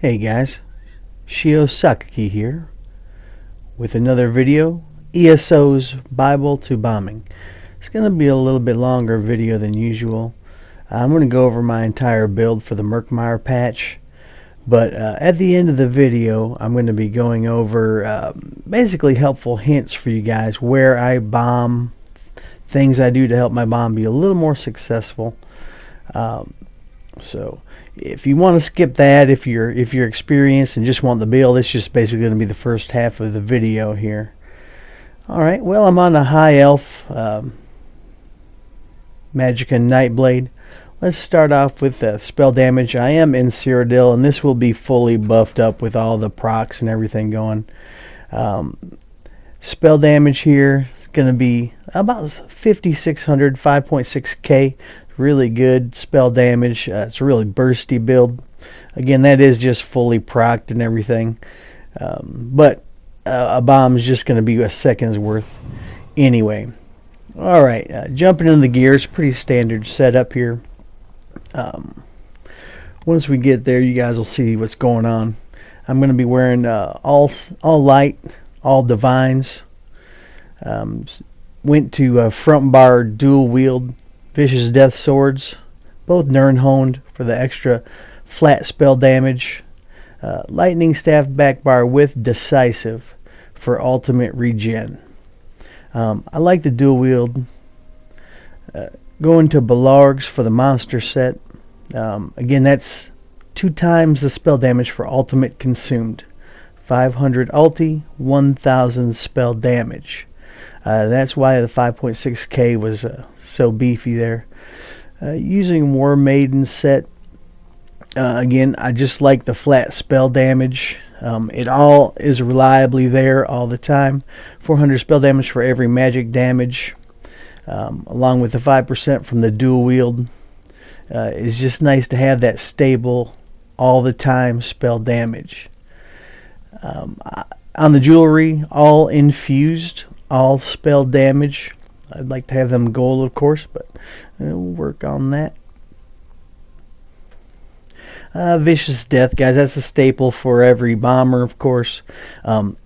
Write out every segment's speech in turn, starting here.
Hey guys, Shiosaki here with another video, ESO's Bible to Bombing. It's going to be a little bit longer video than usual. I'm going to go over my entire build for the Murkmire patch, but at the end of the video I'm going to be going over basically helpful hints for you guys where I bomb, things I do to help my bomb be a little more successful. So if you want to skip that, if you're experienced and just want the build, it's just basically going to be the first half of the video here. Alright, well, I'm on a high elf Magicka Nightblade. Let's start off with spell damage. I am in Cyrodiil, and this will be fully buffed up with all the procs and everything going. Spell damage here is going to be about 5,600, 5.6k. Really good spell damage. It's a really bursty build. Again, that is just fully procced and everything. But a bomb is just going to be a second's worth anyway. Alright, jumping into the gears, pretty standard setup here. Once we get there, you guys will see what's going on. I'm going to be wearing all light, all divines. Went to front bar dual wield Vicious Death Swords, both Nirnhoned for the extra flat spell damage. Lightning Staff back bar with Decisive for ultimate regen. I like the dual wield. Going to Belargs for the monster set. Again, that's 2 times the spell damage for ultimate consumed. 500 ulti, 1000 spell damage. That's why the 5.6k was so beefy there. Using War Maiden set, again, I just like the flat spell damage. It all is reliably there all the time. 400 spell damage for every magic damage, along with the 5% from the dual wield. It's just nice to have that stable all the time spell damage. On the jewelry, all infused, all spell damage. I'd like to have them gold, of course, but we'll work on that. Vicious Death, guys, that's a staple for every bomber, of course.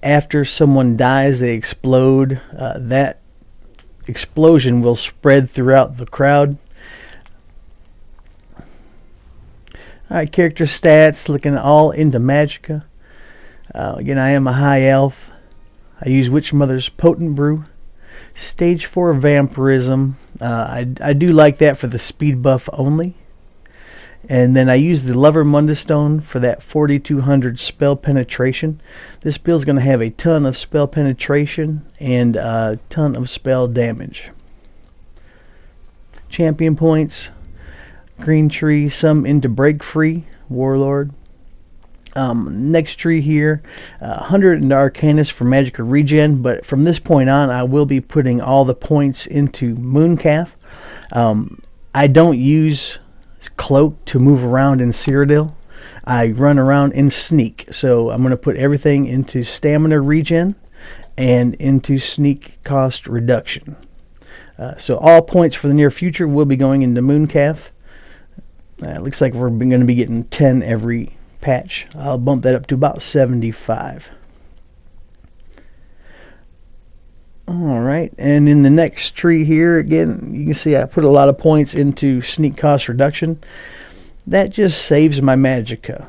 After someone dies, they explode. That explosion will spread throughout the crowd. Alright, character stats, looking all into Magicka. Again, I am a high elf. I use Witch Mother's Potent Brew. Stage 4 Vampirism. I do like that for the speed buff only. And then I use the Lover Munda Stone for that 4200 spell penetration. This build is going to have a ton of spell penetration and a ton of spell damage. Champion points. Green tree, some into Break Free, Warlord. Next tree here, 100 into Arcanist for Magicka regen, but from this point on I will be putting all the points into Mooncalf. I don't use Cloak to move around in Cyrodiil. I run around in Sneak, so I'm going to put everything into Stamina regen and into Sneak cost reduction. So all points for the near future will be going into Mooncalf. It looks like we're going to be getting 10 every patch. I'll bump that up to about 75. Alright, and in the next tree here, again, you can see I put a lot of points into sneak cost reduction. That just saves my Magicka.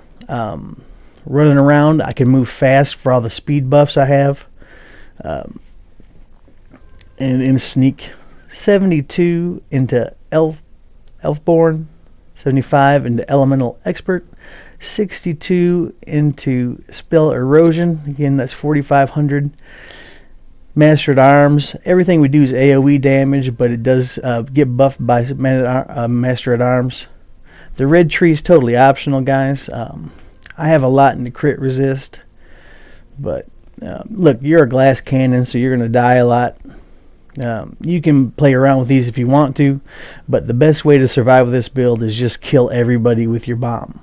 Running around, I can move fast for all the speed buffs I have. And in sneak, 72 into Elfborn, 75 into Elemental Expert, 62 into Spell Erosion. Again, that's 4,500. Master at Arms. Everything we do is AoE damage, but it does get buffed by Master at Arms. The red tree is totally optional, guys. I have a lot in the crit resist, but look, you're a glass cannon, so you're going to die a lot. You can play around with these if you want to, but the best way to survive with this build is just kill everybody with your bomb.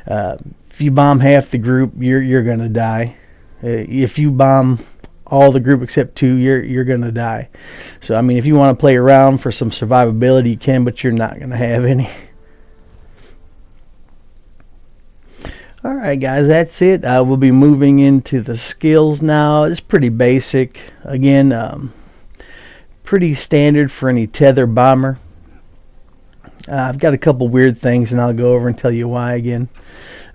If you bomb half the group, you're going to die. If you bomb all the group except 2, you're going to die. So, I mean, if you want to play around for some survivability, you can, but you're not going to have any. Alright guys, that's it. We'll be moving into the skills now. It's pretty basic. Again, pretty standard for any tether bomber. I've got a couple weird things and I'll go over and tell you why again.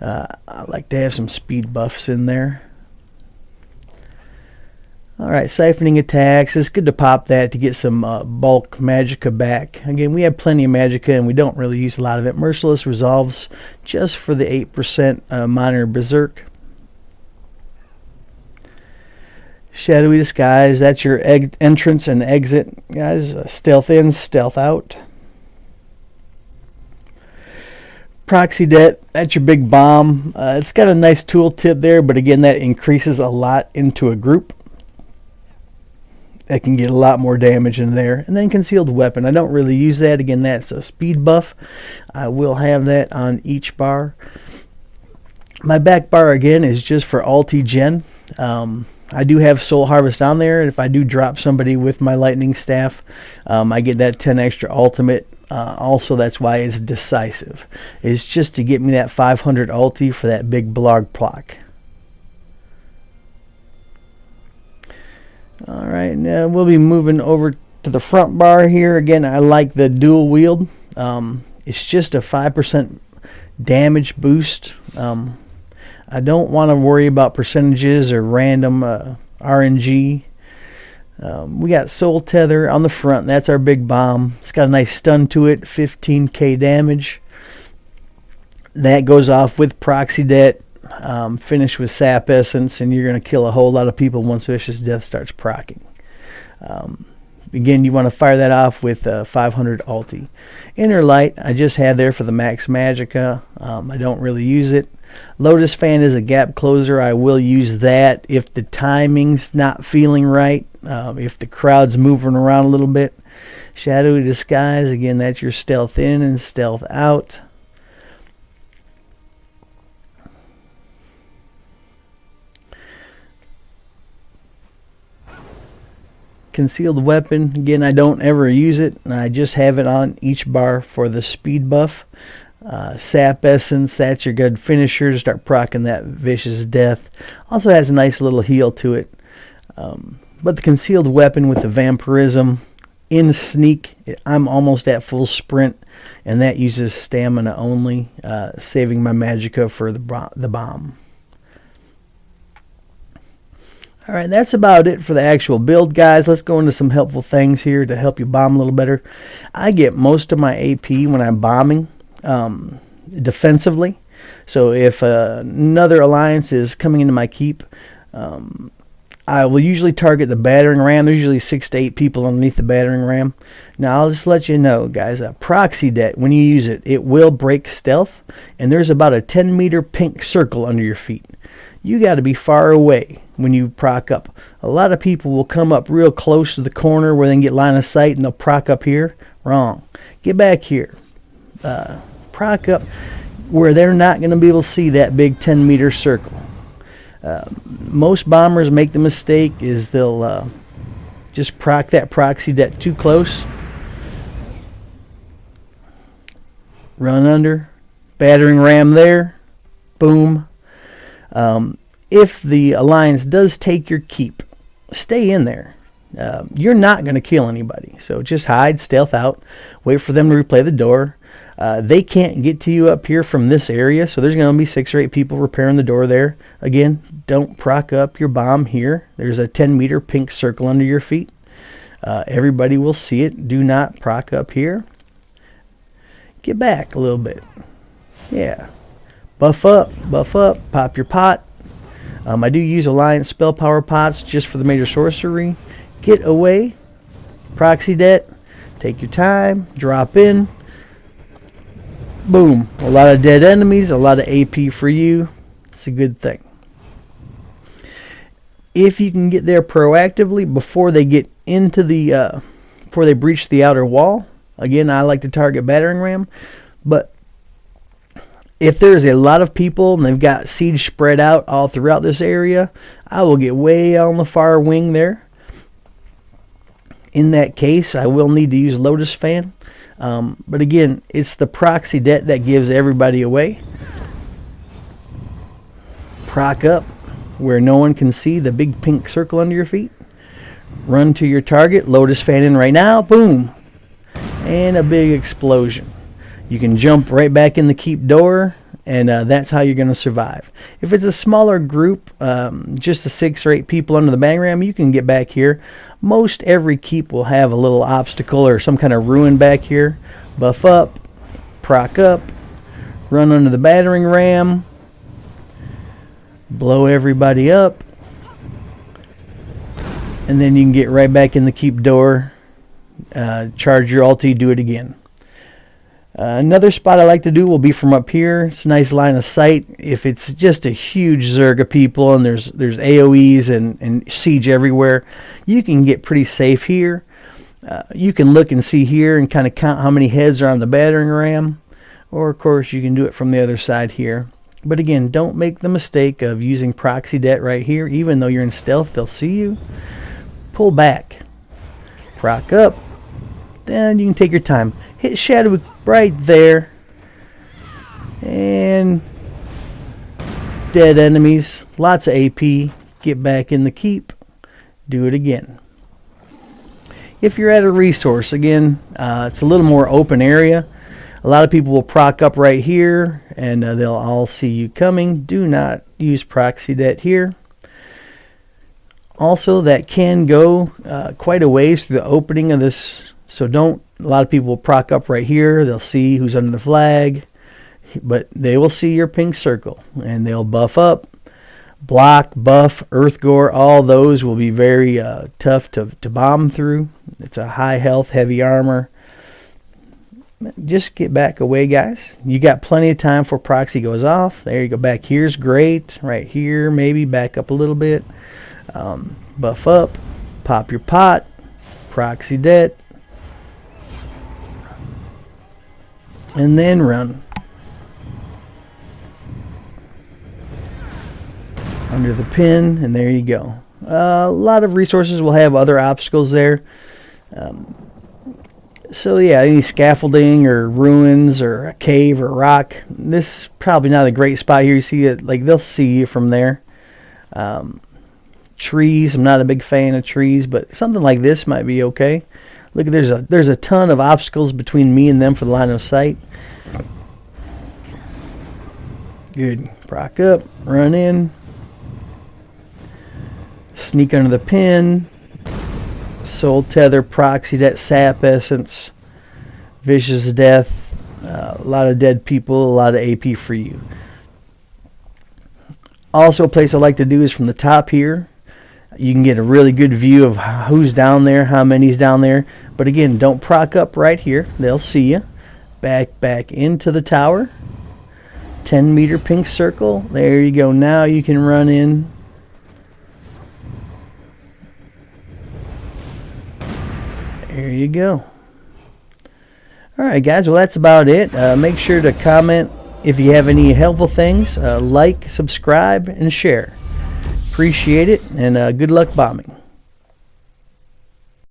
I like to have some speed buffs in there. Alright, siphoning attacks. It's good to pop that to get some bulk magicka back. Again, we have plenty of magicka and we don't really use a lot of it. Merciless resolves just for the 8% minor berserk. Shadowy disguise, that's your entrance and exit. Guys, stealth in, stealth out. Proxy det, that's your big bomb. It's got a nice tooltip there, but again, that increases a lot into a group. That can get a lot more damage in there. And then concealed weapon. I don't really use that. Again, that's a speed buff. I will have that on each bar. My back bar again is just for ulti gen. I do have soul harvest on there, and if I do drop somebody with my lightning staff, I get that 10 extra ultimate. Also, that's why it's decisive. It's just to get me that 500 ulti for that big blog block. Alright, now we'll be moving over to the front bar here. Again, I like the dual wield. It's just a 5% damage boost. I don't want to worry about percentages or random RNG. We got soul tether on the front. That's our big bomb. It's got a nice stun to it, 15k damage. That goes off with proxy det. Finish with sap essence, and you're going to kill a whole lot of people once vicious death starts proccing. Again, you want to fire that off with 500 ulti. Inner light I just had there for the max magicka. I don't really use it. Lotus fan is a gap closer. I will use that if the timing's not feeling right, if the crowd's moving around a little bit. Shadowy disguise, again, that's your stealth in and stealth out. Concealed weapon, again, I don't ever use it. I just have it on each bar for the speed buff. Sap essence, that's your good finisher to start proccing that vicious death. Also has a nice little heal to it. But the concealed weapon with the vampirism in sneak, I'm almost at full sprint, and that uses stamina only, saving my magicka for the bomb. Alright, that's about it for the actual build, guys. Let's go into some helpful things here to help you bomb a little better. I get most of my AP when I'm bombing defensively. So if another alliance is coming into my keep, I will usually target the battering ram. There's usually 6 to 8 people underneath the battering ram. Now, I'll just let you know, guys, a proxy det, when you use it, it will break stealth, and there's about a 10-meter pink circle under your feet. You got to be far away when you proc up. A lot of people will come up real close to the corner where they can get line of sight, and they'll proc up here. Wrong. Get back here. Proc up where they're not going to be able to see that big 10-meter circle. Most bombers make the mistake is they'll just proc that proxy det too close. Run under. Battering ram there. Boom. If the alliance does take your keep, stay in there. You're not going to kill anybody. So just hide, stealth out, wait for them to replay the door. They can't get to you up here from this area, so there's going to be 6 or 8 people repairing the door there. Again, don't proc up your bomb here. There's a 10-meter pink circle under your feet. Everybody will see it. Do not proc up here. Get back a little bit. Yeah. Buff up, pop your pot. I do use Alliance spell power pots just for the major sorcery. Get away. Proxy det. Take your time. Drop in. Boom. A lot of dead enemies. A lot of AP for you. It's a good thing. If you can get there proactively before they get into the before they breach the outer wall. Again, I like to target battering ram. But if there's a lot of people and they've got siege spread out all throughout this area, I will get way on the far wing there. In that case, I will need to use Lotus Fan. But again, it's the proxy det that gives everybody away. Proc up where no one can see the big pink circle under your feet. Run to your target, Lotus fan in right now, boom, and a big explosion. You can jump right back in the keep door, and that's how you're going to survive. If it's a smaller group, just the 6 or 8 people under the bang ram, you can get back here. Most every keep will have a little obstacle or some kind of ruin back here. Buff up, proc up, run under the battering ram, blow everybody up, and then you can get right back in the keep door, charge your ulti, do it again. Another spot I like to do will be from up here. It's a nice line of sight. If it's just a huge zerg of people and there's AoEs and siege everywhere, you can get pretty safe here. You can look and see here and kind of count how many heads are on the battering ram, or of course you can do it from the other side here. But again, don't make the mistake of using proxy det right here. Even though you're in stealth, they'll see you. Pull back, proc up, then you can take your time. Hit shadow right there, and dead enemies, lots of AP. Get back in the keep, do it again. If you're at a resource, again, it's a little more open area. A lot of people will proc up right here, and they'll all see you coming. Do not use proxy det here. Also, that can go quite a ways through the opening of this, so don't. A lot of people will proc up right here. They'll see who's under the flag, but they will see your pink circle, and they'll buff up. Block, buff, earth gore, all those will be very tough to bomb through. It's a high health, heavy armor. Just get back away, guys. You got plenty of time before proxy goes off. There you go. Back here's great. Right here, maybe back up a little bit. Buff up, pop your pot, proxy det, and then run. Under the pin, and there you go. A lot of resources will have other obstacles there. So yeah, any scaffolding or ruins or a cave or rock, this is probably not a great spot here. You see it, like they'll see you from there. Trees, I'm not a big fan of trees, but something like this might be okay. Look, there's a ton of obstacles between me and them for the line of sight. Good. Proc up, run in, sneak under the pin, soul tether, proxy det, sap essence, vicious death, a lot of dead people, a lot of AP for you. Also, a place I like to do is from the top here. You can get a really good view of who's down there, how many's down there. But again, don't proc up right here. They'll see you. Back into the tower. 10-meter pink circle. There you go. Now you can run in. There you go. Alright guys, well that's about it. Make sure to comment if you have any helpful things. Like, subscribe, and share. Appreciate it, and good luck bombing.